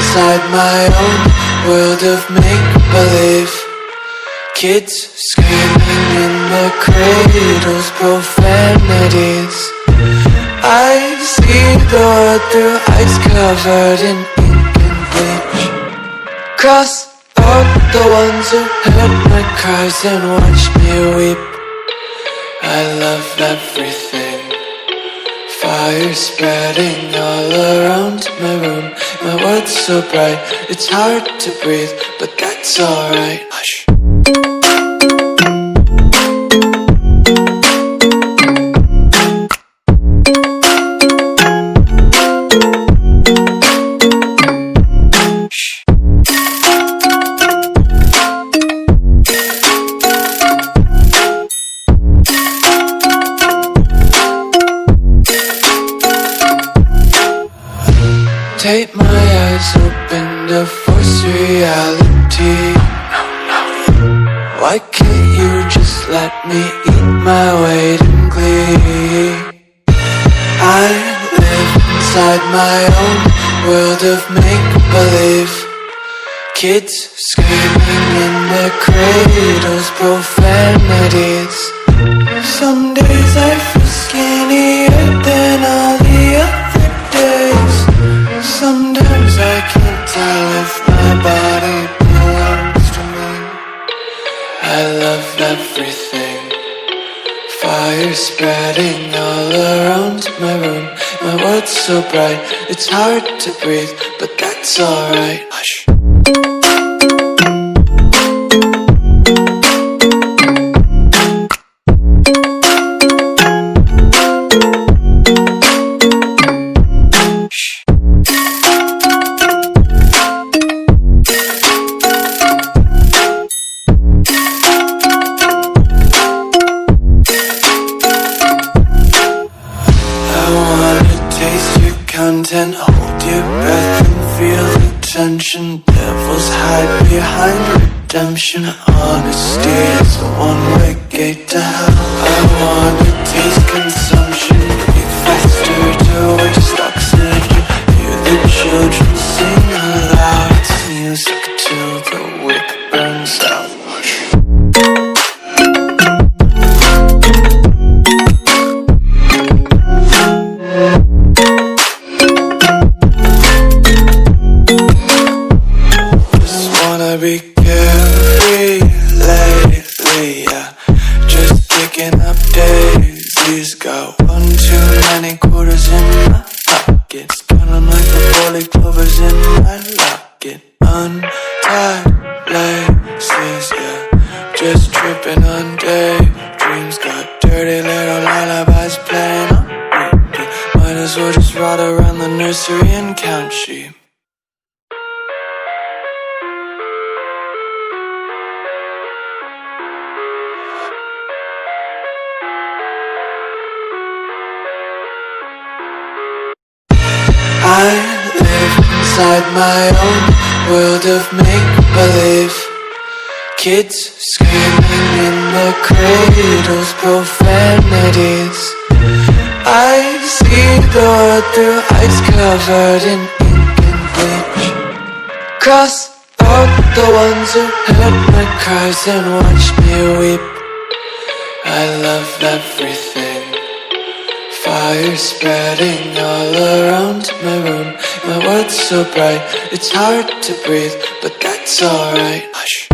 inside my own world of make-believe. Kids screaming in their cradles, profanities. I see the world through eyes covered in ink and bleach. Cross out the ones who heard my cries and watched me weep. I love everything. Fire spreading all around my room. My world's so bright, it's hard to breathe, but that's alright. Hush. Take my eyes open to force reality. Why can't you just let me eat my weight in glee? I live inside my own world of make-believe. Kids screaming in their cradles, profanities. Some days I feel skinnier than all the other days. Sometimes I can't tell if my body belongs to me. I love everything. Fire spreading all around my room. My world's so bright, it's hard to breathe, but that's alright. Hush. Content, hold your breath and feel the tension. Devils hide behind redemption. Honesty is a one-way gate to hell. I wanna taste consumption, breathe faster to waste oxygen. Hear the children sing aloud. It's music till the wick burns out. Be carefree lately, yeah. Just picking up daisies. Got one too many quarters in my pockets. Count them like the 4-leaf clovers in my locket. Untied laces, yeah. Just tripping on daydreams. Got dirty little lullabies playing on repeat. Might as well just ride around the nursery and count sheep. I live inside my own world of make-believe. Kids screaming in their cradles, profanities. I see the world through eyes covered in ink and bleach. Cross out the ones who heard my cries and watched me weep. I love everything. Fire spreading all around my room. My world's so bright, it's hard to breathe, but that's alright. Hush.